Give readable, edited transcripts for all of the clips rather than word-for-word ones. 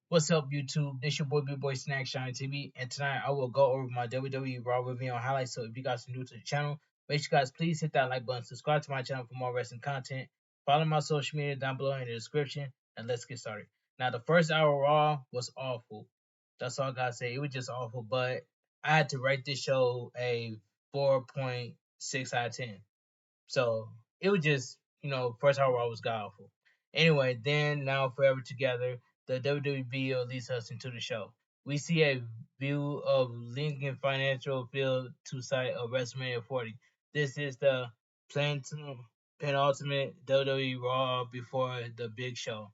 What's up, YouTube? This your boy, Big Boy Snack Shine TV, and tonight I will go over my WWE Raw review and highlights. So if you guys are new to the channel, make sure you guys please hit that like button, subscribe to my channel for more wrestling content, follow my social media down below in the description, and let's get started. Now, the first hour of Raw was awful. That's all I gotta say. It was just awful, but I had to rate this show a 4.6 out of 10. So it was just, first hour I was god awful. Anyway, then now forever together, the WWE video leads us into the show. We see a view of Lincoln Financial Field to site of WrestleMania 40. This is the penultimate WWE Raw before the big show.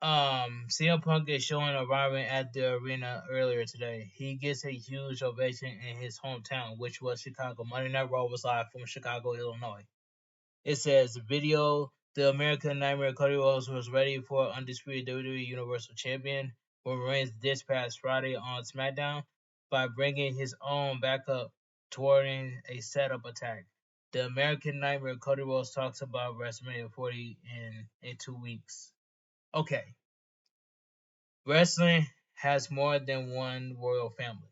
CM Punk is showing arriving at the arena earlier today. He gets a huge ovation in his hometown, which was Chicago. Monday Night Raw was live from Chicago, Illinois. It says video: the American Nightmare Cody Rhodes was ready for undisputed WWE Universal Champion Roman Reigns this past Friday on SmackDown by bringing his own backup thwarting a setup attack. The American Nightmare Cody Rhodes talks about WrestleMania 40 in 2 weeks. Okay, wrestling has more than one royal family.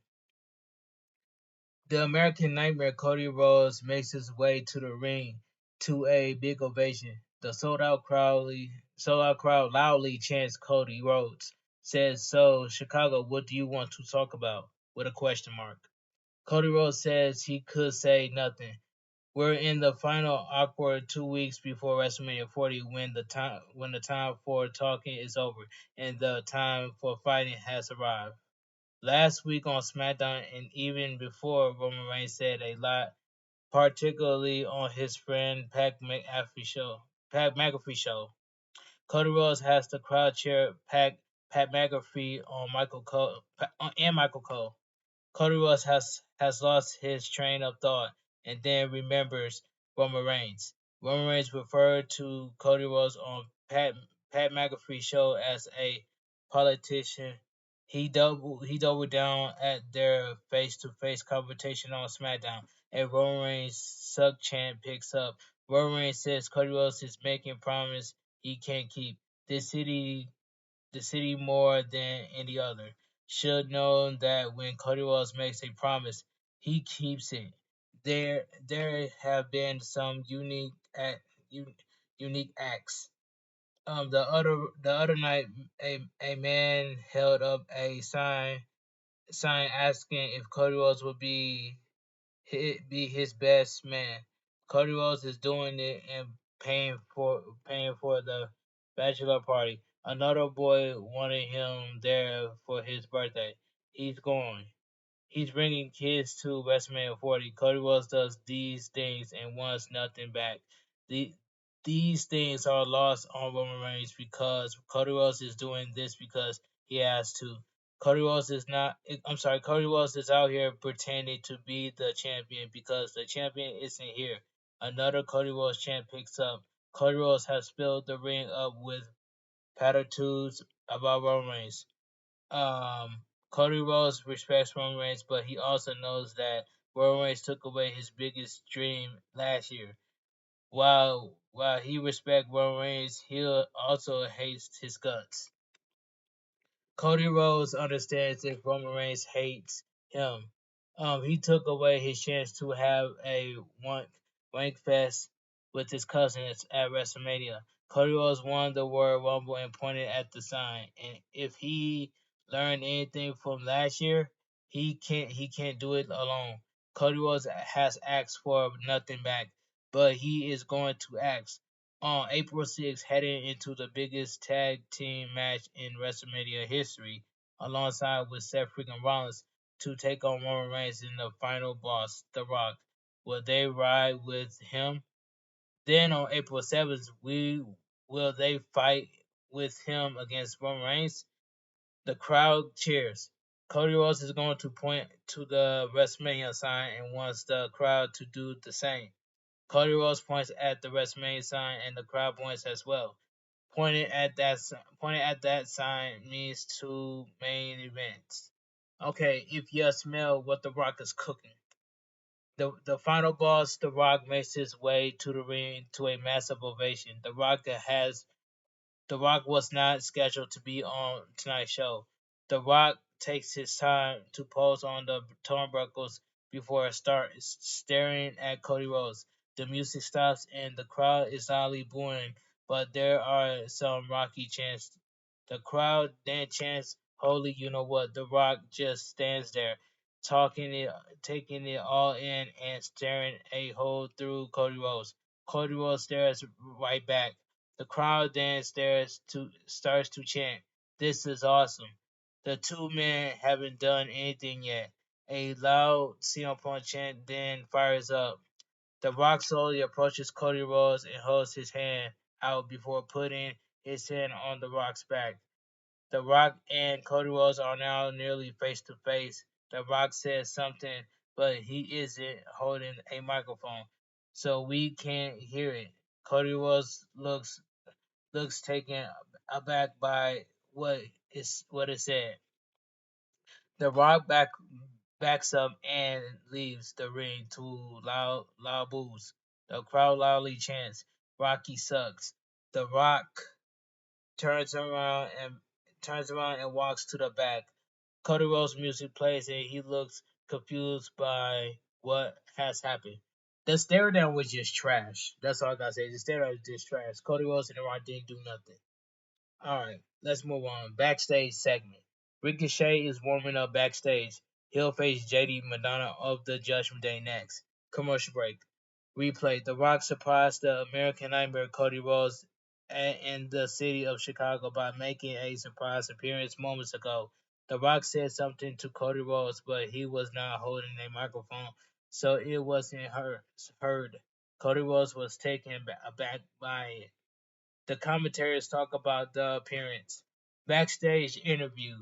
The American Nightmare Cody Rhodes makes his way to the ring to a big ovation. The sold out crowd loudly chants Cody Rhodes. Says, "So, Chicago, what do you want to talk about?" With a question mark. Cody Rhodes says he could say nothing. We're in the final awkward 2 weeks before WrestleMania 40 when the time for talking is over and the time for fighting has arrived. Last week on SmackDown and even before, Roman Reigns said a lot, particularly on his friend Pat McAfee show. Cody Rhodes has the crowd cheer Pat McAfee on Michael Cole. Cody Rhodes has lost his train of thought and then remembers Roman Reigns. Roman Reigns referred to Cody Rhodes on Pat McAfee's show as a politician. He doubled down at their face-to-face confrontation on SmackDown. A Roman Reigns suck chant picks up. Roman Reigns says Cody Rhodes is making promise he can't keep. This city the city more than any other should know that when Cody Rhodes makes a promise, he keeps it. There have been some unique acts. The other night, a man held up a sign asking if Cody Rhodes would be his best man. Cody Rhodes is doing it and paying for the bachelor party. Another boy wanted him there for his birthday. He's going. He's bringing kids to WrestleMania 40. Cody Rhodes does these things and wants nothing back. The, these things are lost on Roman Reigns because Cody Rhodes is doing this because he has to. Cody Rhodes is not. I'm sorry. Cody Rhodes is out here pretending to be the champion because the champion isn't here. Another Cody Rhodes chant picks up. Cody Rhodes has filled the ring up with platitudes about Roman Reigns. Um, Cody Rhodes respects Roman Reigns, but he also knows that Roman Reigns took away his biggest dream last year. While he respects Roman Reigns, he also hates his guts. Cody Rhodes understands if Roman Reigns hates him. He took away his chance to have a wank fest with his cousins at WrestleMania. Cody Rhodes won the Royal Rumble and pointed at the sign. And if he learned anything from last year, he can't do it alone. Cody Rhodes has asked for nothing back, but he is going to ask on April 6th, heading into the biggest tag team match in WrestleMania history, alongside with Seth freaking Rollins to take on Roman Reigns in the final boss, The Rock. Will they ride with him? Then on April 7th, will they fight with him against Roman Reigns? The crowd cheers. Cody Rhodes is going to point to the WrestleMania sign and wants the crowd to do the same. Cody Rhodes points at the WrestleMania sign and the crowd points as well. Pointing at that sign means two main events. Okay, if you smell what The Rock is cooking. The final boss, The Rock, makes his way to the ring to a massive ovation. The Rock has The Rock was not scheduled to be on tonight's show. The Rock takes his time to pose on the turnbuckles before a start, staring at Cody Rhodes. The music stops and the crowd is loudly booing, but there are some Rocky chants. The crowd then chants, "Holy, you know what?" The Rock just stands there, talking it, taking it all in, and staring a hole through Cody Rhodes. Cody Rhodes stares right back. The crowd then starts to chant, "This is awesome." The two men haven't done anything yet. A loud CM Punk chant then fires up. The Rock slowly approaches Cody Rhodes and holds his hand out before putting his hand on The Rock's back. The Rock and Cody Rhodes are now nearly face to face. The Rock says something, but he isn't holding a microphone, so we can't hear it. Cody Rhodes looks taken aback by what is said. The Rock backs up and leaves the ring to loud boos. The crowd loudly chants, "Rocky sucks." The Rock turns around and walks to the back. Cody Rhodes' music plays and he looks confused by what has happened. The stare down was just trash. That's all I gotta say. The stare down was just trash. Cody Rhodes and The Rock didn't do nothing. Alright, let's move on. Backstage segment. Ricochet is warming up backstage. He'll face JD Madonna of the Judgment Day next. Commercial break. Replay. The Rock surprised the American Nightmare Cody Rhodes in the city of Chicago by making a surprise appearance moments ago. The Rock said something to Cody Rhodes, but he was not holding a microphone, so it wasn't heard. Cody Rhodes was taken aback by it. The commentators talk about the appearance. Backstage interview.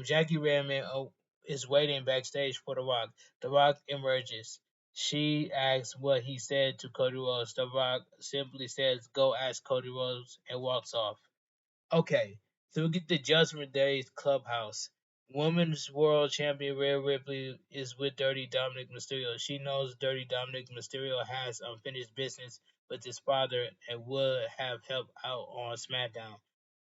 Jackie Redmond is waiting backstage for The Rock. The Rock emerges. She asks what he said to Cody Rhodes. The Rock simply says, "Go ask Cody Rhodes," and walks off. Okay, so we get the Judgment Day's clubhouse. Women's World Champion Rhea Ripley is with Dirty Dominic Mysterio. She knows Dirty Dominic Mysterio has unfinished business with his father and would have helped out on SmackDown.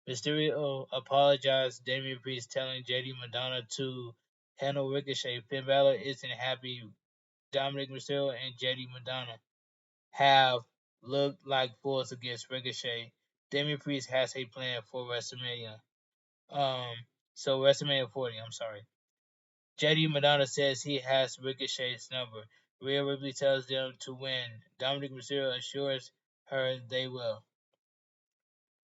Mysterio apologized. Damian Priest telling JD Madonna to handle Ricochet. Finn Balor isn't happy. Dominic Mysterio and JD Madonna have looked like fools against Ricochet. Damian Priest has a plan for WrestleMania. Um, so WrestleMania 40. I'm sorry. JD Madonna says he has Ricochet's number. Rhea Ripley tells them to win. Dominic Mysterio assures her they will.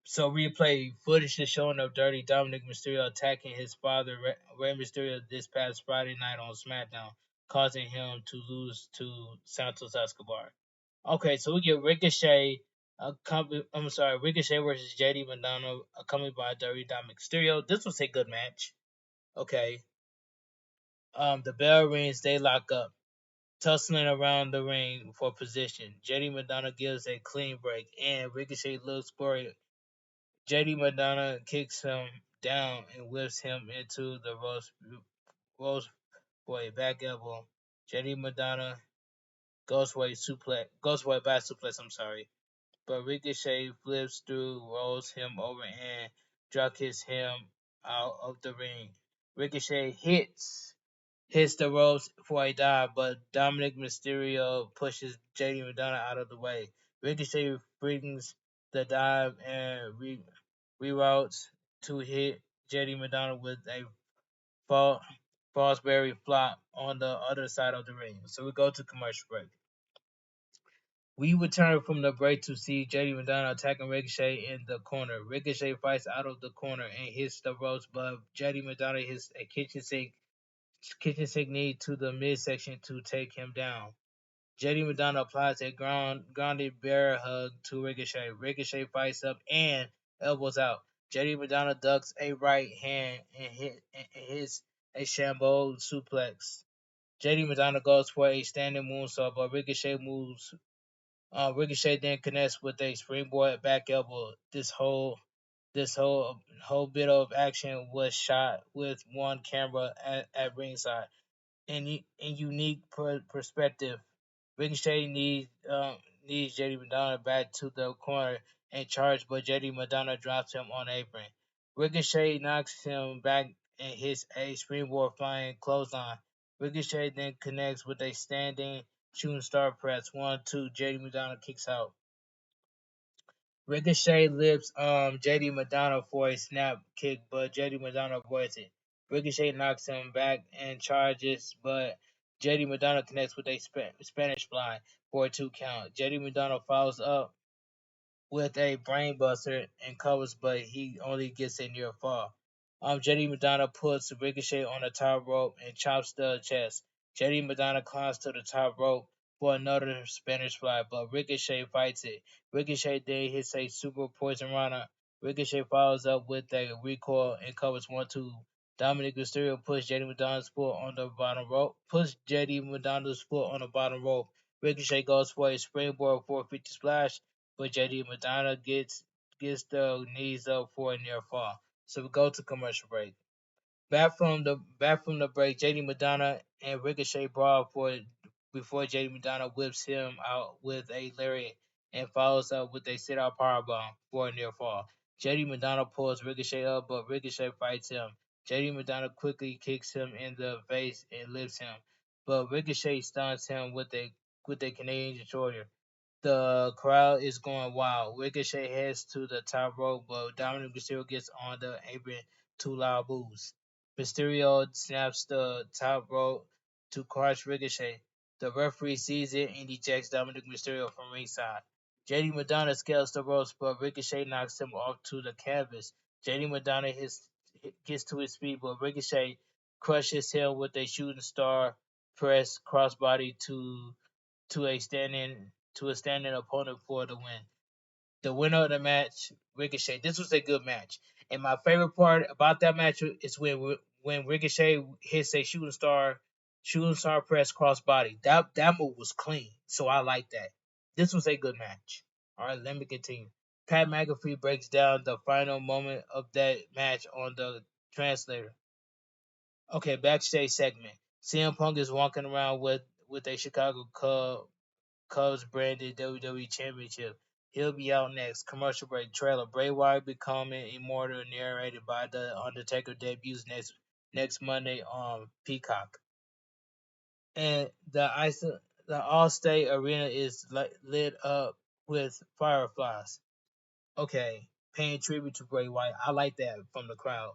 So replay footage is showing of Dirty Dominic Mysterio attacking his father Rey Mysterio this past Friday night on SmackDown, causing him to lose to Santos Escobar. Okay, so we get Ricochet. Ricochet versus JD Madonna, accompanied by Dirty Dominic Mysterio. This was a good match. Okay. The bell rings. They lock up, tussling around the ring for position. JD Madonna gives a clean break, and Ricochet looks worried. JD Madonna kicks him down and whips him into the Rose Boy back elbow. JD Madonna goes way back suplex. I'm sorry. But Ricochet flips through, rolls him over, and drop kicks him out of the ring. Ricochet hits the ropes for a dive, but Dominic Mysterio pushes JD Madonna out of the way. Ricochet brings the dive and reroutes to hit JD Madonna with a fall, Fosbury flop on the other side of the ring. So we go to commercial break. We return from the break to see JD Madonna attacking Ricochet in the corner. Ricochet fights out of the corner and hits the ropes, but JD Madonna hits a kitchen sink knee to the midsection to take him down. JD Madonna applies a grounded bear hug to Ricochet. Ricochet fights up and elbows out. JD Madonna ducks a right hand and hits a Shambo suplex. JD Madonna goes for a standing moonsault, but Ricochet then connects with a springboard back elbow. This whole bit of action was shot with one camera at ringside. In unique perspective, Ricochet needs JD Madonna back to the corner and charge, but JD Madonna drops him on the apron. Ricochet knocks him back and hits a springboard flying clothesline. Ricochet then connects with a standing shooting star press. 1, 2. JD Madonna kicks out. Ricochet lips JD Madonna for a snap kick, but JD Madonna avoids it. Ricochet knocks him back and charges, but JD Madonna connects with a Spanish fly for a 2 count. JD Madonna follows up with a brainbuster and covers, but he only gets a near fall. JD Madonna puts Ricochet on the top rope and chops the chest. JD Madonna climbs to the top rope for another Spanish fly, but Ricochet fights it. Ricochet then hits a super poison rana. Ricochet follows up with a recoil and covers 1, 2. Dominic Mysterio puts JD Madonna's foot on the bottom rope. Puts JD Madonna's foot on the bottom rope. Ricochet goes for a springboard 450 splash, but JD Madonna gets the knees up for a near fall. So we go to commercial break. Back from the break, JD Madonna and Ricochet brawl for before JD Madonna whips him out with a lariat and follows up with a sit-out powerbomb for a near fall. JD Madonna pulls Ricochet up, but Ricochet fights him. JD Madonna quickly kicks him in the face and lifts him, but Ricochet stuns him with a Canadian destroyer. The crowd is going wild. Ricochet heads to the top rope, but Dominic Mysterio gets on the apron to loud boos. Mysterio snaps the top rope to crush Ricochet. The referee sees it and ejects Dominic Mysterio from ringside. JD Madonna scales the ropes, but Ricochet knocks him off to the canvas. JD Madonna gets to his feet, but Ricochet crushes him with a shooting star press crossbody to a standing to a standing opponent for the win. The winner of the match, Ricochet. This was a good match, and my favorite part about that match is when Ricochet hits a shooting star press crossbody. That move was clean, so I like that. This was a good match. All right, let me continue. Pat McAfee breaks down the final moment of that match on the translator. Okay, backstage segment. CM Punk is walking around with a Chicago Cubs branded WWE Championship. He'll be out next. Commercial break trailer. Bray Wyatt becoming immortal, narrated by The Undertaker, debuts next Monday on Peacock. And the Allstate Arena is lit up with fireflies. Okay, paying tribute to Bray Wyatt. I like that from the crowd.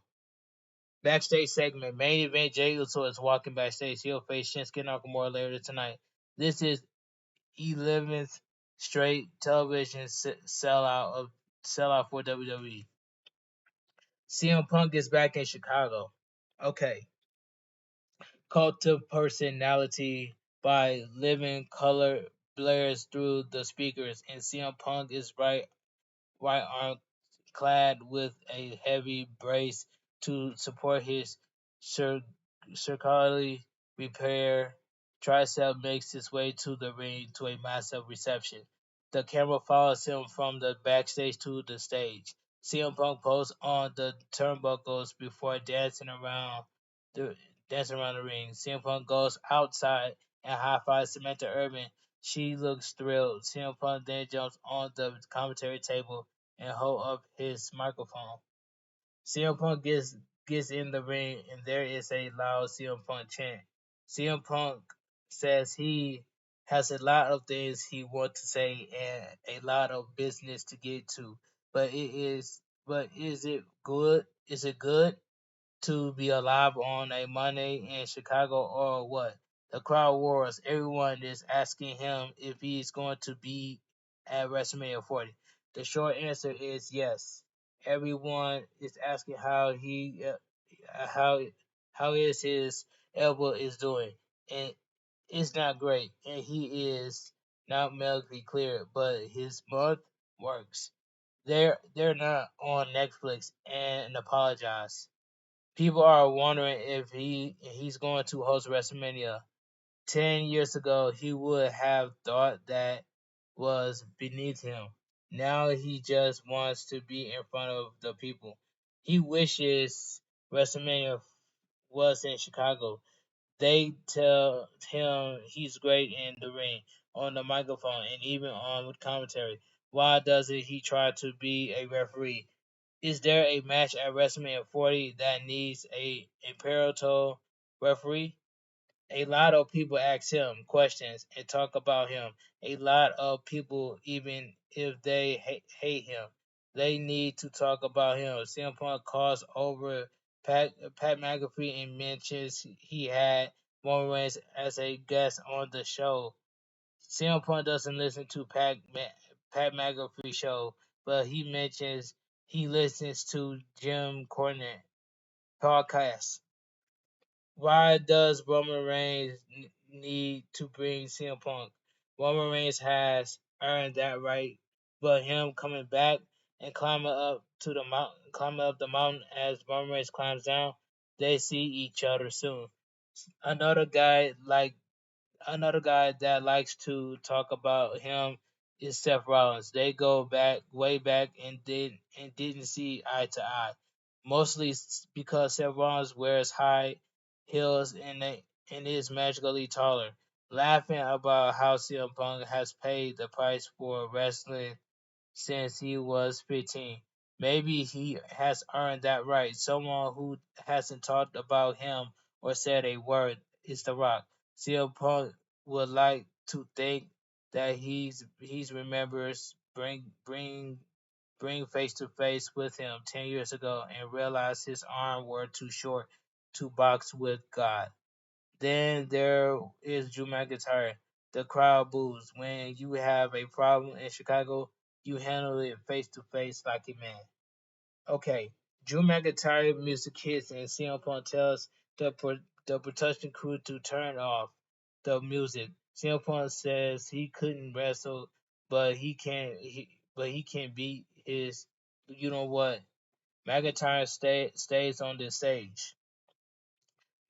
Backstage segment. Main event. Jey Uso is walking backstage. He'll face Shinsuke Nakamura later tonight. This is 11th straight television sellout for WWE. CM Punk is back in Chicago. Okay. Cult of personality by living color blares through the speakers, and CM Punk is right arm clad with a heavy brace to support his circularly repair tricep makes his way to the ring to a massive reception. The camera follows him from the backstage to the stage. CM Punk poses on the turnbuckles before the dancing around the ring. CM Punk goes outside and high fives Samantha Urban. She looks thrilled. CM Punk then jumps on the commentary table and hold up his microphone. CM Punk gets in the ring, and there is a loud CM Punk chant. CM Punk says he has a lot of things he wants to say and a lot of business to get to. But is it good? Is it good to be alive on a Monday in Chicago or what? The crowd roars. Everyone is asking him if he's going to be at WrestleMania 40. The short answer is yes. Everyone is asking how how is his elbow is doing, and it's not great, and he is not medically clear, but his month works. They're not on Netflix and apologize. People are wondering if he's going to host WrestleMania. 10 years ago, he would have thought that was beneath him. Now he just wants to be in front of the people. He wishes WrestleMania was in Chicago. They tell him he's great in the ring, on the microphone, and even on with commentary. Why doesn't he try to be a referee? Is there a match at WrestleMania 40 that needs a imperative referee? A lot of people ask him questions and talk about him. A lot of people, even if they hate him, they need to talk about him. CM Punk calls over Pat McAfee and mentions he had Roman Reigns as a guest on the show. CM Punk doesn't listen to Pat McAfee show, but he listens to Jim Cornette podcast. Why does Roman Reigns need to bring CM Punk? Roman Reigns has earned that right, but him coming back and climbing up the mountain as Roman Reigns climbs down, they see each other soon. Another guy like Another guy that likes to talk about him is Seth Rollins. They go back way back and didn't see eye to eye, mostly because Seth Rollins wears high heels and is magically taller. Laughing about how CM Punk has paid the price for wrestling since he was 15. Maybe he has earned that right. Someone who hasn't talked about him or said a word is The Rock. CM Punk would like to think that he's remembers bring face to face with him 10 years ago and realized his arm were too short to box with God. Then there is Drew McIntyre. The crowd boos. When you have a problem in Chicago, you handle it face to face like a man. Okay, Drew McIntyre music hits and CM Punk tells the production crew to turn off the music. CM Punk says he couldn't wrestle, but he can beat his. You know what? McIntyre stays on the stage.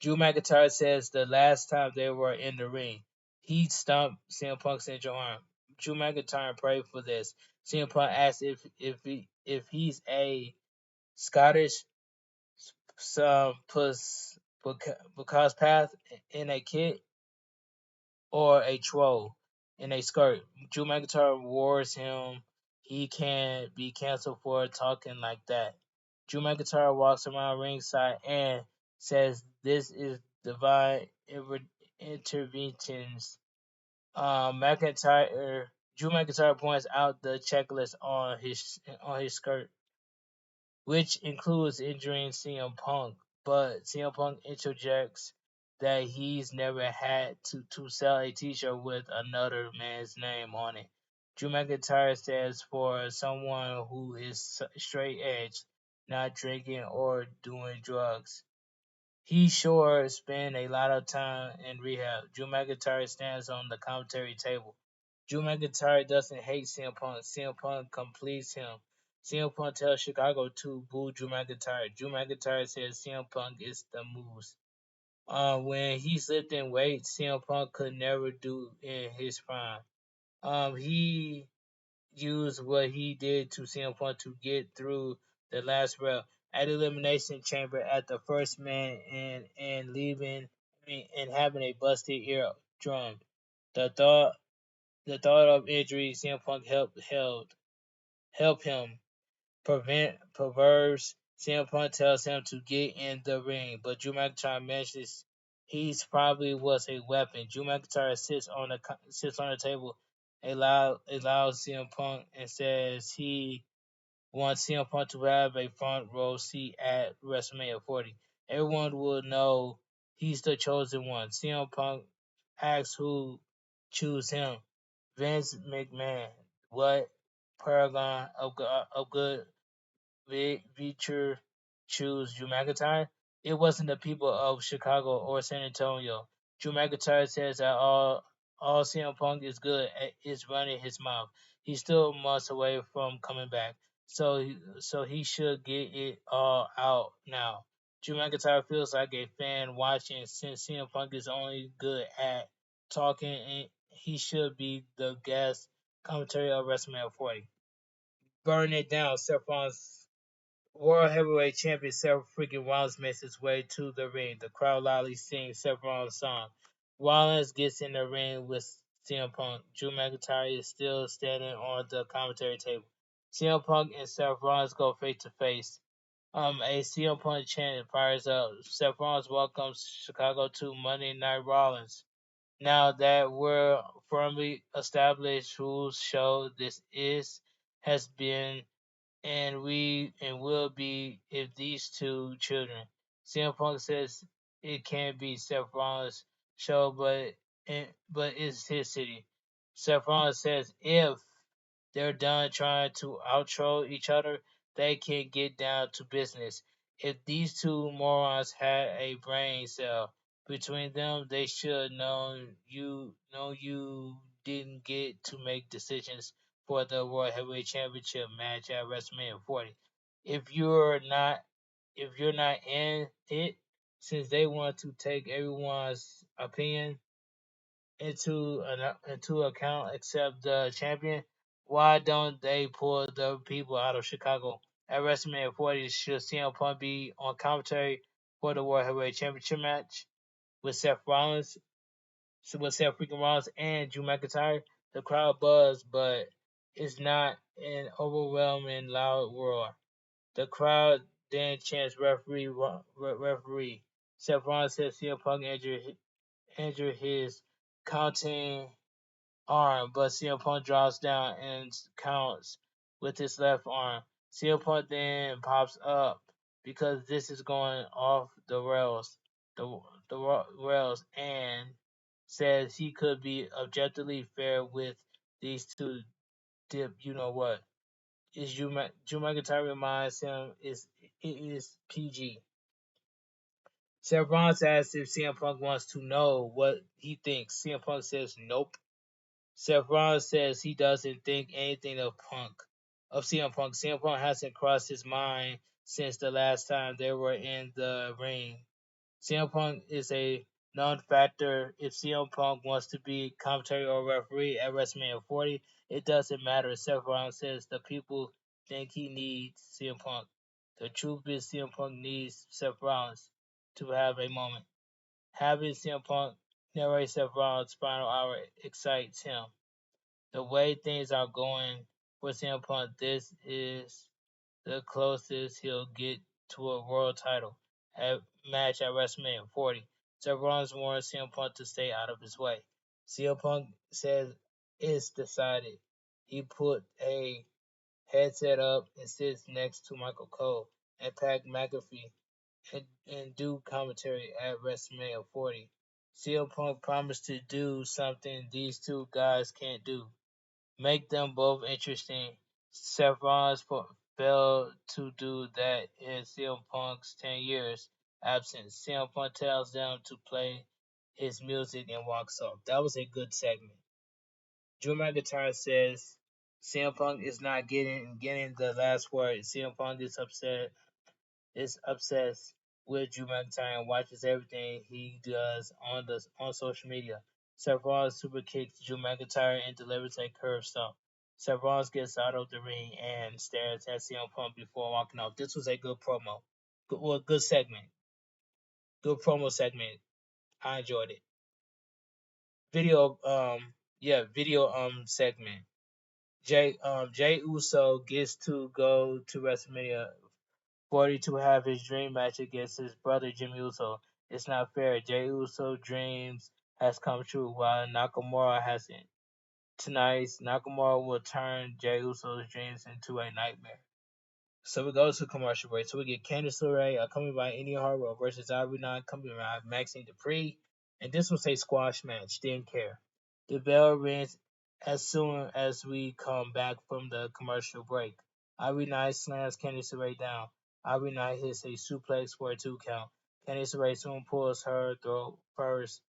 Drew McIntyre says the last time they were in the ring, he stumped CM Punk's injured arm. Drew McIntyre prayed for this. CM Punk asked if he's a Scottish because path in a kit or a troll in a skirt. Drew McIntyre warns him he can be canceled for talking like that. Drew McIntyre walks around ringside and says this is divine interventions. Drew McIntyre points out the checklist on his skirt, which includes injuring CM Punk, but CM Punk interjects that he's never had to sell a t-shirt with another man's name on it. Drew McIntyre says for someone who is straight edge, not drinking or doing drugs, he sure spent a lot of time in rehab. Drew McIntyre stands on the commentary table. Drew McIntyre doesn't hate CM Punk. CM Punk completes him. CM Punk tells Chicago to boo Drew McIntyre. Drew McIntyre says CM Punk is the moves. When he's lifting weights, CM Punk could never do in his prime. He used what he did to CM Punk to get through the last rep at Elimination Chamber at the first man and leaving and having a busted ear drum. The thought the thought of injury CM Punk help him prevent perverse. CM Punk tells him to get in the ring, but Drew McIntyre mentions he's probably was a weapon. Drew McIntyre sits on the table, allows CM Punk and says he wants CM Punk to have a front row seat at WrestleMania 40. Everyone will know he's the chosen one. CM Punk asks who choose him. Vince McMahon. What paragon of good Beecher choose Drew McIntyre? It wasn't the people of Chicago or San Antonio. Drew McIntyre says that all CM Punk is good at is running his mouth. He's still months away from coming back, so he should get it all out now. Drew McIntyre feels like a fan watching since CM Punk is only good at talking and he should be the guest commentary of WrestleMania 40. Burn it down, Seth Rollins World Heavyweight Champion Seth freaking Rollins makes his way to the ring. The crowd loudly sings Seth Rollins' song. Rollins gets in the ring with CM Punk. Drew McIntyre is still standing on the commentary table. CM Punk and Seth Rollins go face to face. A CM Punk chant fires up. Seth Rollins welcomes Chicago to Monday Night Rollins. Now that we're firmly established whose show this is, has been and will be if these two children. CM Punk says it can't be Seth Rollins' show, but it's his city. Seth Rollins says if they're done trying to outro each other, they can get down to business. If these two morons had a brain cell between them, they should know you didn't get to make decisions for the World Heavyweight Championship match at WrestleMania 40. If you're not if you're not in it, since they want to take everyone's opinion into account except the champion, why don't they pull the people out of Chicago at WrestleMania 40? Should CM Punk be on commentary for the World Heavyweight Championship match with Seth Rollins, with Seth freaking Rollins and Drew McIntyre? The crowd buzz, but it's not an overwhelming loud roar. The crowd then chants referee, referee. Seth Rollins says CM Punk injured his counting arm, but CM Punk drops down and counts with his left arm. CM Punk then pops up because this is going off the rails, the rails, and says he could be objectively fair with these two. Dip, you know what? Is Drew McIntyre reminds him it is PG. Seth Rollins asks if CM Punk wants to know what he thinks. CM Punk says nope. Seth Rollins says he doesn't think anything of CM Punk. CM Punk hasn't crossed his mind since the last time they were in the ring. CM Punk is a non-factor. If CM Punk wants to be commentary or referee at WrestleMania 40, it doesn't matter. Seth Rollins says the people think he needs CM Punk. The truth is CM Punk needs Seth Rollins to have a moment. Having CM Punk narrate Seth Rollins' final hour excites him. The way things are going for CM Punk, this is the closest he'll get to a world title match at WrestleMania 40. Seth Rollins warns CM Punk to stay out of his way. CM Punk says it's decided. He put a headset up and sits next to Michael Cole and Pat McAfee and do commentary at WrestleMania 40. CM Punk promised to do something these two guys can't do, make them both interesting. Seth Rollins failed to do that in CM Punk's 10 years absence. CM Punk tells them to play his music and walks off. That was a good segment. Drew McIntyre says CM Punk is not getting the last word. CM Punk is obsessed with Drew McIntyre and watches everything he does on social media. Seth Rollins super kicks Drew McIntyre and delivers a curve stomp. Seth Rollins gets out of the ring and stares at CM Punk before walking off. This was a good promo. Good segment. Good promo segment. I enjoyed it. Video video segment. Jay Uso gets to go to WrestleMania 40 to have his dream match against his brother Jimmy Uso. It's not fair. Jey Uso's dreams has come true while Nakamura hasn't. Tonight, Nakamura will turn Jey Uso's dreams into a nightmare. So we go to commercial break. So we get Candice LeRae accompanied by Indy Hartwell versus Ivory Nine accompanied by Maxine Dupree. And this was a squash match. Didn't care. The bell rings as soon as we come back from the commercial break. Ivory Nine slams Candice LeRae down. Ivory Nine hits a suplex for a 2 count. Candice LeRae soon pulls her throat first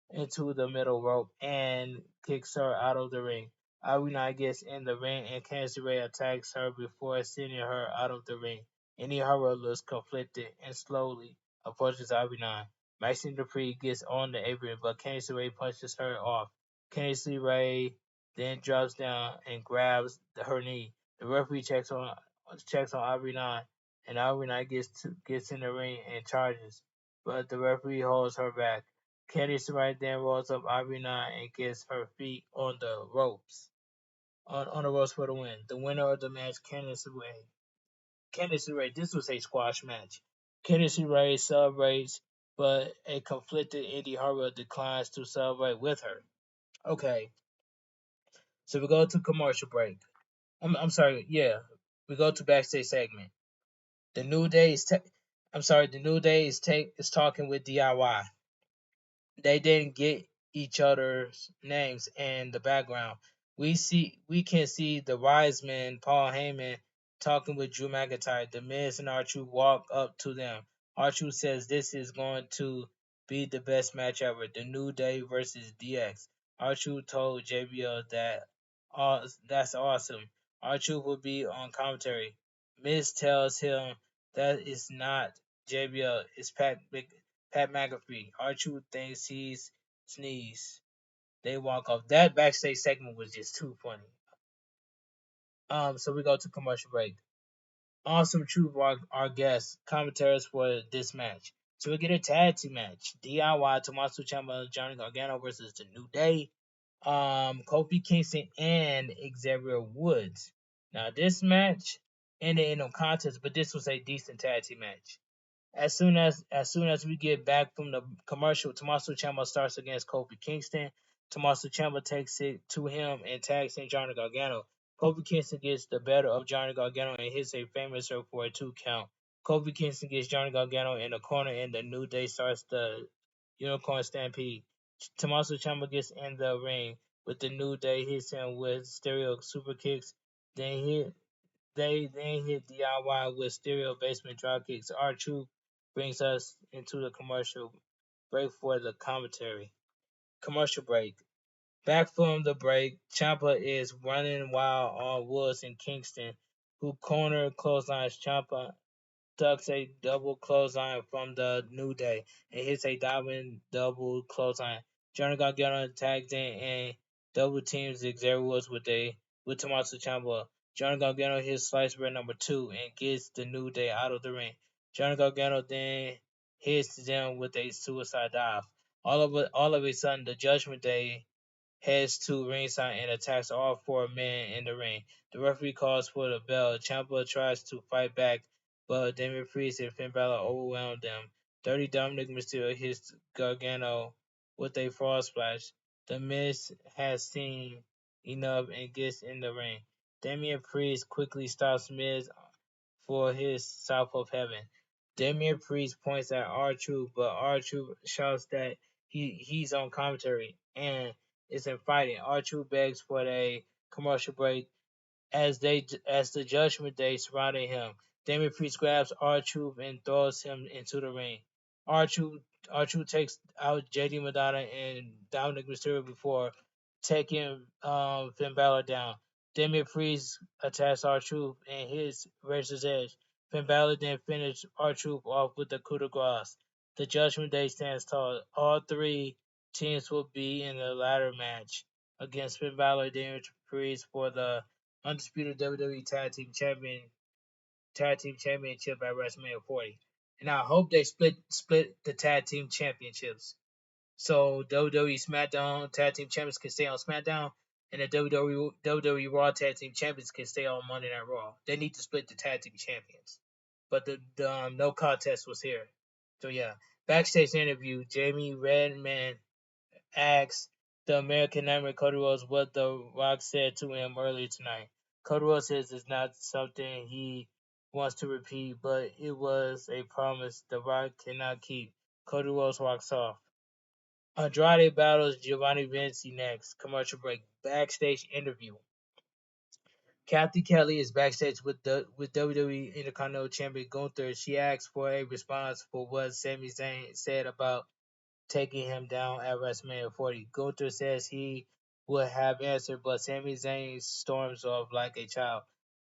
into the middle rope and kicks her out of the ring. Aruna gets in the ring and Candice LeRae attacks her before sending her out of the ring. Indy Hartwell looks conflicted and slowly approaches Aruna. Maxine Dupree gets on the apron, but Candice LeRae punches her off. Candice LeRae then drops down and grabs her knee. The referee checks on Aruna, and Aruna gets in the ring and charges, but the referee holds her back. Candice right then rolls up Arena and gets her feet on the ropes. On the ropes for the win. The winner of the match, Candice LeRae. Candice LeRae, this was a squash match. Candice LeRae celebrates, but a conflicted Indy Hartwell declines to celebrate with her. Okay, so we go to commercial break. I'm sorry, yeah. We go to backstage segment. The New Day is the New Day is talking with DIY. They didn't get each other's names in the background. We can see the wise men, Paul Heyman, talking with Drew McIntyre. The Miz and R-Truth walk up to them. R-Truth says this is going to be the best match ever. The New Day versus DX. R-Truth told JBL that's awesome. R-Truth will be on commentary. Miz tells him that it's not JBL, it's Pat McAfee. R-Truth thinks he's sneeze. They walk off. That backstage segment was just too funny. So we go to commercial break. Awesome Truth our guests, commentators for this match. So we get a tag team match. DIY, Tommaso Ciampa, Johnny Gargano versus the New Day. Kofi Kingston and Xavier Woods. Now this match ended in no contest, but this was a decent tag team match. As soon as we get back from the commercial, Tommaso Ciampa starts against Kofi Kingston. Tommaso Ciampa takes it to him and tags in Johnny Gargano. Kofi Kingston gets the better of Johnny Gargano and hits a famous for a 2 count. Kofi Kingston gets Johnny Gargano in the corner and the New Day starts the Unicorn Stampede. Tommaso Ciampa gets in the ring with the New Day, hits him with stereo super kicks. Then they hit DIY with stereo basement drop kicks. R-Truth brings us into the commercial break for the commentary. Commercial break. Back from the break, Ciampa is running wild on Woods and Kingston, who corner clotheslines Ciampa ducks a double clothesline from the New Day and hits a diving double clothesline. Johnny Gargano tags in and double teams Xavier Woods with Tommaso Ciampa. Johnny Gargano hits slice bread number 2 and gets the New Day out of the ring. Johnny Gargano then hits them with a suicide dive. All of a sudden, the Judgment Day heads to ringside and attacks all 4 men in the ring. The referee calls for the bell. Ciampa tries to fight back, but Damian Priest and Finn Balor overwhelm them. Dirty Dominic Mysterio hits Gargano with a frog splash. The Miz has seen enough and gets in the ring. Damian Priest quickly stops Miz for his South of Heaven. Damian Priest points at R-Truth, but R-Truth shouts that he's on commentary and isn't fighting. R-Truth begs for a commercial break as the Judgment Day surrounding him. Damian Priest grabs R-Truth and throws him into the ring. R-Truth R-Truth takes out JD Madonna and Dominic Mysterio before taking Finn Balor down. Damian Priest attacks R-Truth and hits Razor's Edge. Finn Balor then finished R-Truth off with the coup de grace. The Judgment Day stands tall. All 3 teams will be in the ladder match against Finn Balor and Damian Priest for the undisputed WWE Tag Team Championship at WrestleMania 40. And I hope they split the Tag Team Championships. So WWE SmackDown Tag Team Champions can stay on SmackDown, and the WWE Raw Tag Team Champions can stay on Monday Night Raw. They need to split the Tag Team Champions. But the no contest was here. So yeah, backstage interview. Jamie Redman asks the American Nightmare Cody Rhodes what The Rock said to him earlier tonight. Cody Rhodes says it's not something he wants to repeat, but it was a promise The Rock cannot keep. Cody Rhodes walks off. Andrade battles Giovanni Vinci next. Commercial break. Backstage interview. Kathy Kelly is backstage with WWE Intercontinental Champion Gunther. She asks for a response for what Sami Zayn said about taking him down at WrestleMania 40. Gunther says he would have answered, but Sami Zayn storms off like a child.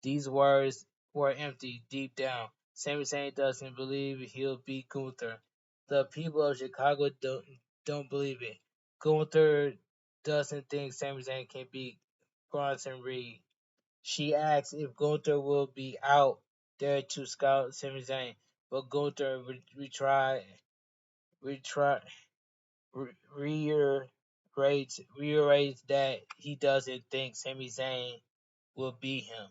These words were empty deep down. Sami Zayn doesn't believe he'll beat Gunther. The people of Chicago don't believe it. Gunther doesn't think Sami Zayn can beat Bronson Reed. She asks if Gunther will be out there to scout Sami Zayn, but Gunther retry reiterates that he doesn't think Sami Zayn will beat him.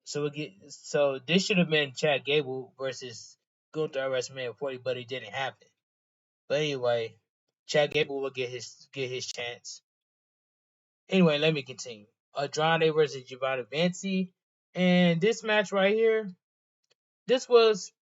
So this should have been Chad Gable versus Gunther at WrestleMania 40, but it didn't happen. But anyway, Chad Gable will get his chance. Anyway, let me continue. Andrade versus Giovanni Vinci, and this match right here, this was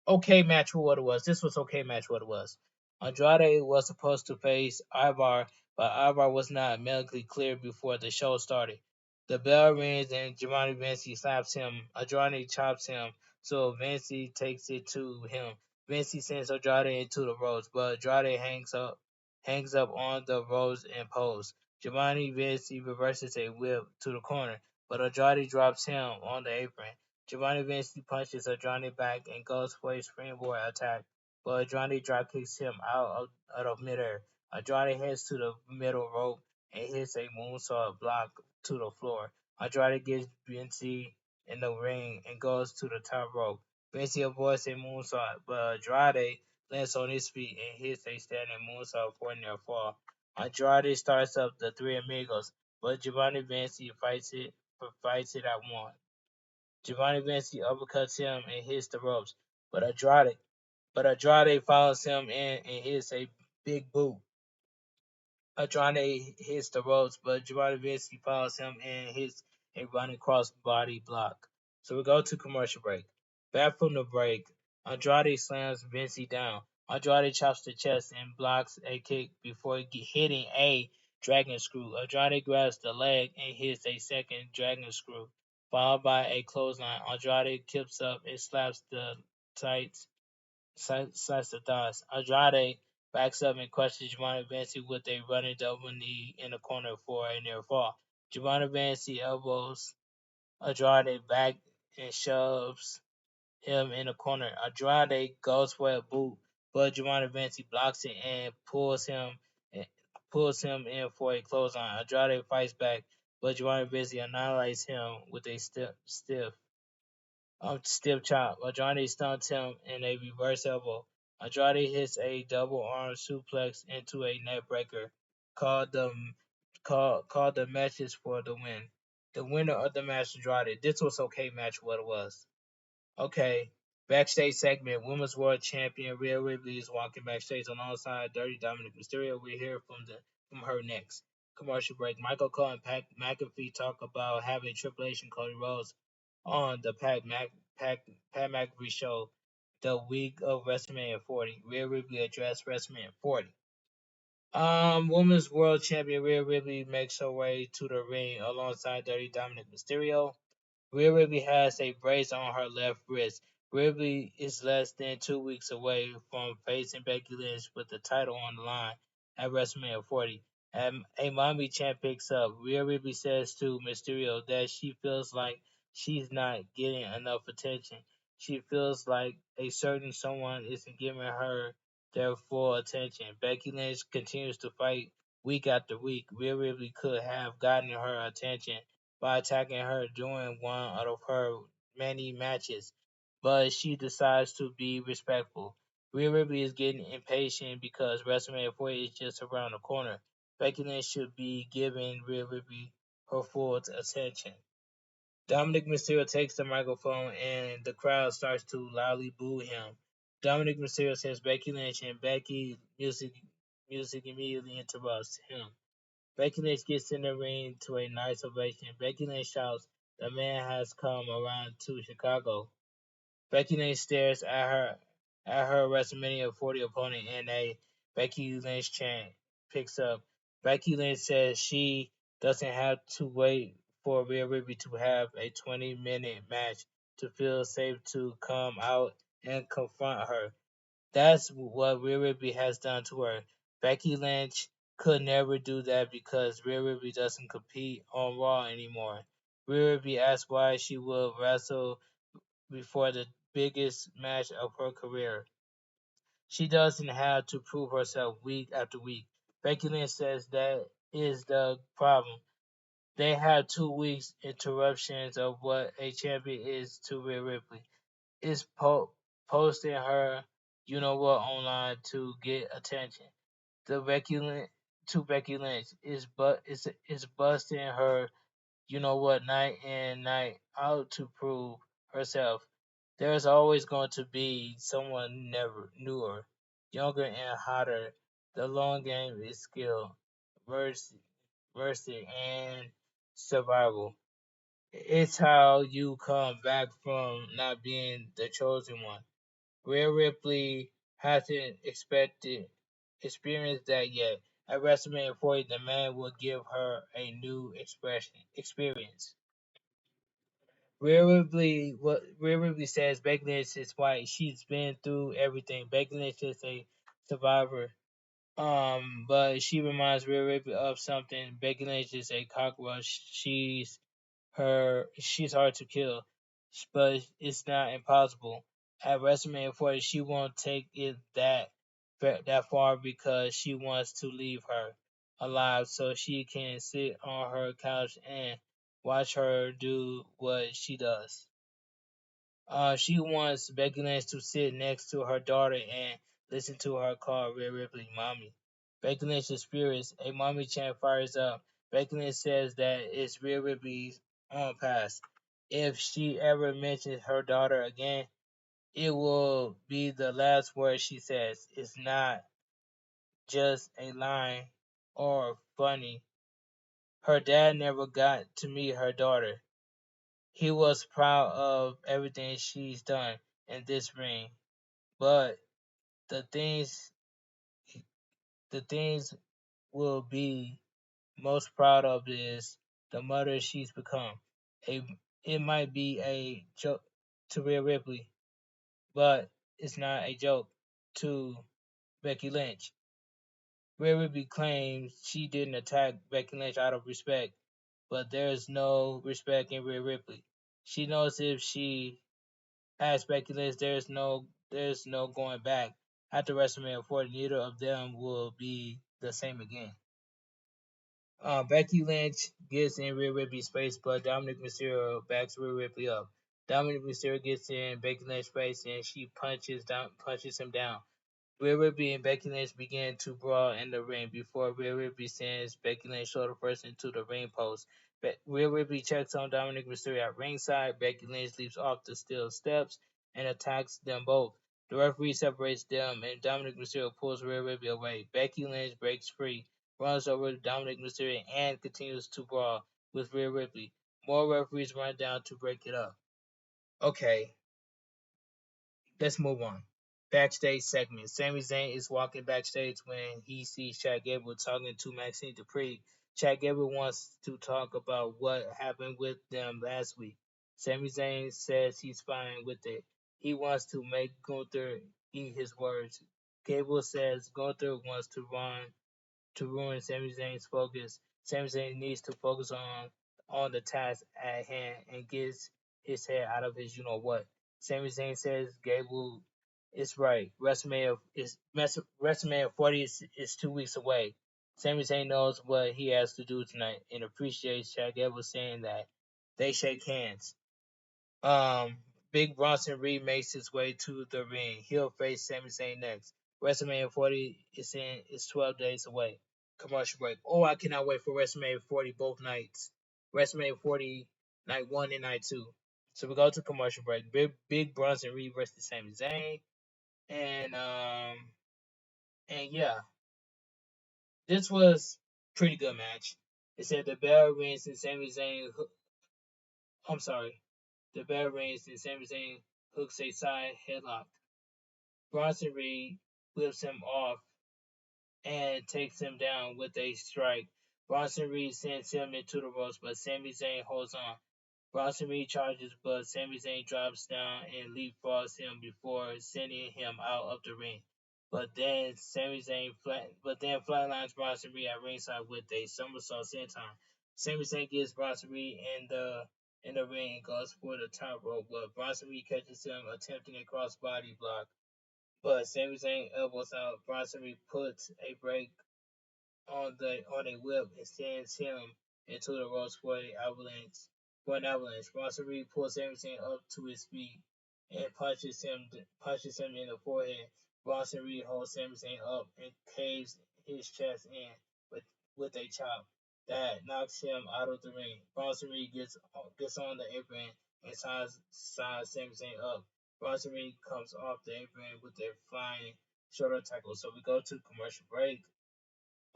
okay match for what it was. This was okay match for what it was. Andrade was supposed to face Ivar, but Ivar was not medically cleared before the show started. The bell rings and Giovanni Vinci slaps him. Andrade chops him, so Vinci takes it to him. Vinci sends Andrade into the ropes, but Andrade hangs up on the ropes and pose. Giovanni Vinci reverses a whip to the corner, but Andrade drops him on the apron. Giovanni eventually punches Andrade back and goes for a springboard attack, but Andrade dropkicks him out of midair. Andrade heads to the middle rope and hits a moonsault block to the floor. Andrade gets Vinci in the ring and goes to the top rope. Vinci avoids a moonsault, but Andrade lands on his feet and hits a standing moonsault for a near fall. Andrade starts up the Three Amigos, but Giovanni Vinci fights it at one. Giovanni Vinci uppercuts him and hits the ropes, but Andrade follows him in and hits a big boot. Andrade hits the ropes, but Giovanni Vinci follows him and hits a running cross body block. So we go to commercial break. Back from the break, Andrade slams Vinci down. Andrade chops the chest and blocks a kick before hitting a dragon screw. Andrade grabs the leg and hits a second dragon screw, followed by a clothesline. Andrade kips up and slaps the tights slice the thighs. Andrade backs up and crushes Giovanni Vinci with a running double knee in the corner for a near fall. Giovanni Vinci elbows Andrade back and shoves him in the corner. Andrade goes for a boot, but Giovanni Vinci blocks it and pulls him in for a clothesline. Andrade fights back, but Giovanni Vinci annihilates him with a stiff chop. Andrade stunts him in a reverse elbow. Andrade hits a double arm suplex into a neckbreaker, called the called the matches for the win. The winner of the match, Andrade. This was okay match. What it was. Okay. Backstage segment. Women's World Champion Rhea Ripley is walking backstage alongside Dirty Dominic Mysterio. We hear from her next. Commercial break. Michael Cole and Pat McAfee talk about having Triple H and Cody Rhodes on the Pat McAfee show the week of WrestleMania 40. Rhea Ripley addressed WrestleMania 40. Women's World Champion Rhea Ripley makes her way to the ring alongside Dirty Dominic Mysterio. Rhea Ripley has a brace on her left wrist. Ripley is less than 2 weeks away from facing Becky Lynch with the title on the line at WrestleMania 40. And a mommy chant picks up. Rhea Ripley says to Mysterio that she feels like she's not getting enough attention. She feels like a certain someone isn't giving her their full attention. Becky Lynch continues to fight week after week. Rhea Ripley could have gotten her attention by attacking her during one of her many matches, but she decides to be respectful. Rhea Ripley is getting impatient because WrestleMania 40 is just around the corner. Becky Lynch should be giving Rhea Ripley her full attention. Dominic Mysterio takes the microphone and the crowd starts to loudly boo him. Dominic Mysterio says Becky Lynch and Becky music immediately interrupts him. Becky Lynch gets in the ring to a nice ovation. Becky Lynch shouts, "The man has come around to Chicago." Becky Lynch stares at her WrestleMania 40 opponent, and a Becky Lynch chant picks up. Becky Lynch says she doesn't have to wait for Rhea Ripley to have a 20-minute match to feel safe to come out and confront her. That's what Rhea Ripley has done to her. Becky Lynch could never do that because Rhea Ripley doesn't compete on Raw anymore. Rhea Ripley asked why she would wrestle before the biggest match of her career. She doesn't have to prove herself week after week. Becky Lynch says that is the problem. They have 2 weeks interruptions of what a champion is to Rhea Ripley. Is posting her you know what online to get attention. the Becky Lynch to Becky Lynch is busting her you know what night in night out to prove herself. There's always going to be someone never newer, younger and hotter. The long game is skill, mercy, mercy and survival. It's how you come back from not being the chosen one. Rhea Ripley hasn't experienced that yet. At WrestleMania 40, the man will give her a new experience. Rhea Ripley says Becky Lynch is white. She's been through everything. Becky Lynch is a survivor. But she reminds Rhea Ripley of something. Becky Lynch is a cockroach. She's hard to kill, but it's not impossible. At WrestleMania 40, she won't take it that far because she wants to leave her alive so she can sit on her couch and watch her do what she does. She wants Becky Lynch to sit next to her daughter and listen to her call Rhea Ripley mommy. Becky Lynch's spirits, a mommy chant fires up. Becky Lynch says that it's Rhea Ripley's on pass. If she ever mentions her daughter again, it will be the last word she says. It's not just a line or funny. Her dad never got to meet her daughter. He was proud of everything she's done in this ring, but the things the things will be most proud of is the mother she's become. A it might be a joke to Rhea Ripley, but it's not a joke to Becky Lynch. Rhea Ripley claims she didn't attack Becky Lynch out of respect, but there's no respect in Rhea Ripley. She knows if she asks Becky Lynch, there's no going back. After WrestleMania 40, neither of them will be the same again. Becky Lynch gets in Rhea Ripley's face, but Dominic Mysterio backs Rhea Ripley up. Dominic Mysterio gets in Becky Lynch's face and she punches him down. Rhea Ripley and Becky Lynch begin to brawl in the ring before Rhea Ripley sends Becky Lynch shoulder first into the ring post. Rhea Ripley checks on Dominic Mysterio at ringside. Becky Lynch leaps off the steel steps and attacks them both. The referee separates them and Dominic Mysterio pulls Rhea Ripley away. Becky Lynch breaks free, runs over Dominic Mysterio, and continues to brawl with Rhea Ripley. More referees run down to break it up. Okay, let's move on. Backstage segment. Sami Zayn is walking backstage when he sees Chad Gable talking to Maxine Dupree. Chad Gable wants to talk about what happened with them last week. Sami Zayn says he's fine with it. He wants to make Gunther eat his words. Gable says Gunther wants to ruin Sami Zayn's focus. Sami Zayn needs to focus on the task at hand and gets his head out of his you know what. Sami Zayn says Gable is right. WrestleMania 40 is 2 weeks away. Sami Zayn knows what he has to do tonight and appreciates Chad Gable saying that. They shake hands. Um, Big Bronson Reed makes his way to the ring. He'll face Sami Zayn next. WrestleMania 40 is 12 days away. Commercial break. Oh, I cannot wait for WrestleMania 40 both nights. WrestleMania 40 night 1 and night 2. So we go to commercial break. Big Bronson Reed versus Sami Zayn. And yeah, this was pretty good match. It said the bell rings and Sami Zayn I'm sorry. The bell rings and Sami Zayn hooks a side headlock. Bronson Reed flips him off and takes him down with a strike. Bronson Reed sends him into the ropes, but Sami Zayn holds on. Bronson Reed charges, but Sami Zayn drops down and leapfrogs him before sending him out of the ring. But then flatlines Bronson Reed at ringside with a somersault senton. Sami Zayn gets Bronson Reed in the ring and goes for the top rope, but Bronson Reed catches him attempting a crossbody block. But Sami Zayn elbows out. Bronson Reed puts a break on a whip and sends him into the ropes for an avalanche. Bronson Reed pulls Sami Zayn up to his feet and punches him in the forehead. Bronson Reed holds Sami Zayn up and caves his chest in with with a chop that knocks him out of the ring. Bronson Reed gets on the apron and signs Sami Zayn up. Bronson Reed comes off the apron with a flying shoulder tackle. So we go to commercial break.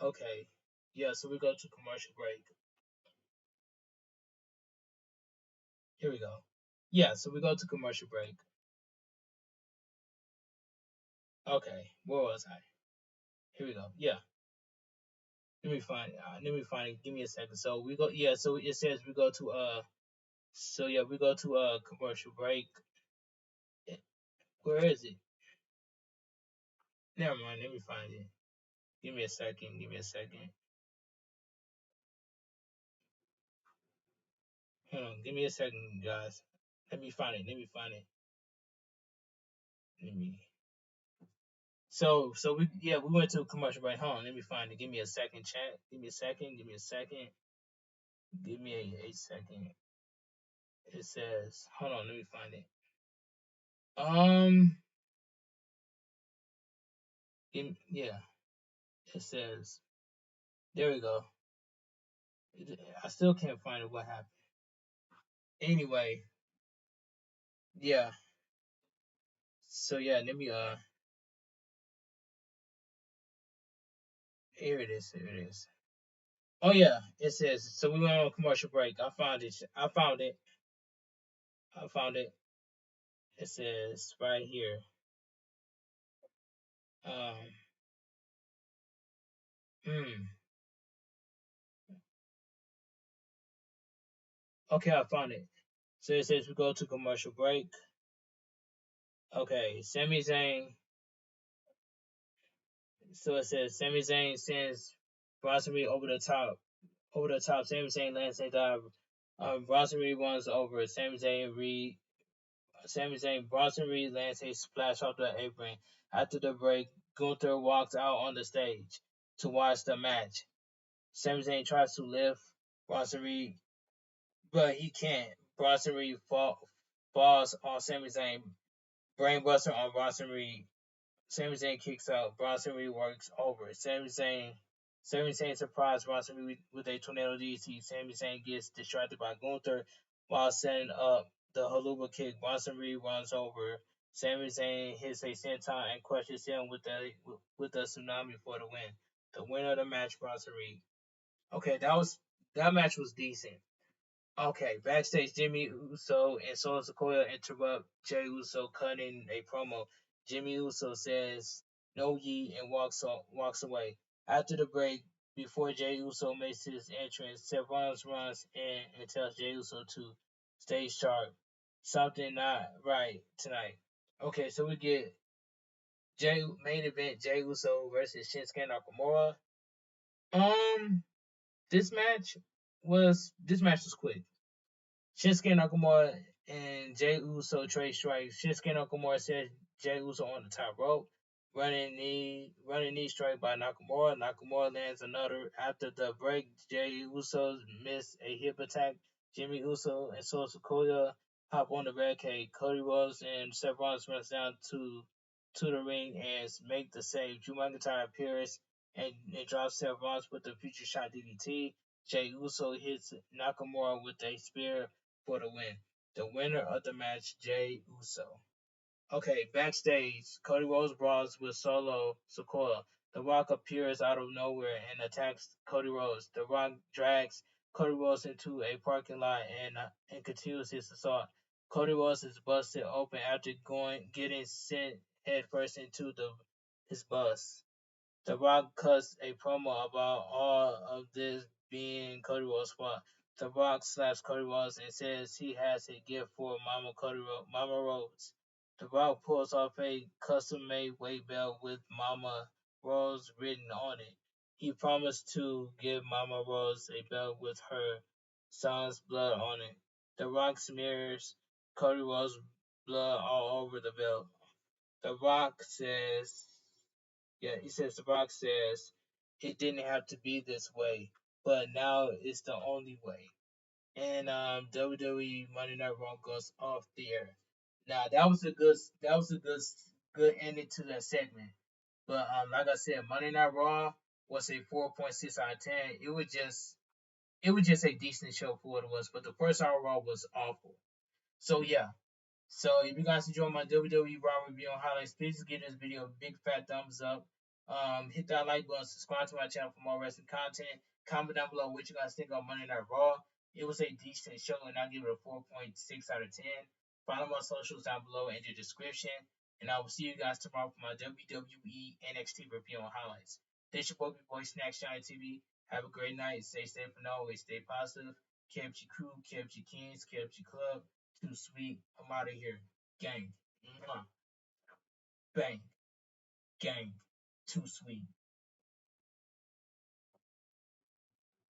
Okay, yeah. So we go to commercial break. Here we go. Yeah. So we go to commercial break. Okay, where was I? Here we go. Yeah. Let me find it. Let me find it. Give me a second. So we go. Yeah. So it says we go to. So yeah, we go to a commercial break. Where is it? Never mind. Let me find it. Give me a second. Give me a second. Hold on. Give me a second, guys. Let me find it. Let me find it. Let me. So we we went to a commercial break. Hold on. Let me find it. Give me a second, chat. Give me a second. Give me a second. Give me a second. It says. Hold on. Let me find it. Um. Yeah. It says. There we go. I still can't find it. What happened? Anyway, yeah. So yeah, let me here it is. Here it is. Oh yeah, it says. So we went on a commercial break. I found it. I found it. I found it. It says right here. Um. Hmm. Okay, I found it. So it says we go to commercial break. Okay, Sami Zayn. So it says Sami Zayn sends Bronson Reed over the top. Over the top, Sami Zayn lands a dive. Bronson Reed runs over Sami Zayn, Bronson Reed lands a splash off the apron. After the break, Gunther walks out on the stage to watch the match. Sami Zayn tries to lift Bronson Reed, but he can't. Bronson Reed falls on Sami Zayn, brainbuster on Bronson Reed. Sami Zayn kicks out. Bronson Reed works over. Sami Zayn surprised Bronson Reed with a tornado DDT. Sami Zayn gets distracted by Gunther while setting up the haluva kick. Bronson Reed runs over. Sami Zayn hits a senton and crushes him with a tsunami for the win. The winner of the match, Bronson Reed. Okay, that match was decent. Okay, backstage, Jimmy Uso and Solo Sikoa interrupt Jey Uso cutting a promo. Jimmy Uso says "No ye" and walks away. After the break, before Jey Uso makes his entrance, Seth Rollins runs in and tells Jey Uso to stay sharp. Something not right tonight. Okay, so we get main event Jey Uso versus Shinsuke Nakamura. Um, this match was quick. Shinsuke Nakamura and Jey Uso trade strikes. Shinsuke Nakamura says Jey Uso on the top rope. Running knee strike by Nakamura. Nakamura lands another. After the break, Jey Uso miss a hip attack. Jimmy Uso and Solo Sikoa hop on the barricade. Cody Rhodes and Seth Rollins runs down to the ring and make the save. Drew McIntyre appears and drops Seth Rollins with the future shot DDT. Jey Uso hits Nakamura with a spear for the win. The winner of the match, Jey Uso. Okay, backstage, Cody Rhodes brawls with Solo Sikoa. The Rock appears out of nowhere and attacks Cody Rhodes. The Rock drags Cody Rhodes into a parking lot and continues his assault. Cody Rhodes is busted open after getting sent headfirst into his bus. The Rock cuts a promo about all of this being Cody Rhodes' fault. The Rock slaps Cody Rhodes and says he has a gift for Mama Rhodes. The Rock pulls off a custom-made weight belt with Mama Rose written on it. He promised to give Mama Rose a belt with her son's blood on it. The Rock smears Cody Rhodes' blood all over the belt. The Rock says he says The Rock says it didn't have to be this way, but now it's the only way. And WWE Monday Night Raw goes off the air. Now that was a good ending to that segment. But like I said, Monday Night Raw was a 4.6 out of 10. It was just a decent show for what it was, but the first hour Raw was awful. So yeah, so if you guys enjoy my WWE Raw review on highlights, please give this video a big fat thumbs up. Hit that like button, subscribe to my channel for more wrestling content. Comment down below what you guys think on Monday Night Raw. It was a decent show, and I'll give it a 4.6 out of 10. Follow my socials down below in the description, and I will see you guys tomorrow for my WWE NXT review on highlights. This your boy Snack Shine TV. Have a great night. Stay safe and always stay positive. KFG crew, KFG Kings, KFG Club. Too sweet. I'm out of here. Gang. Mwah. Bang. Gang. Too sweet.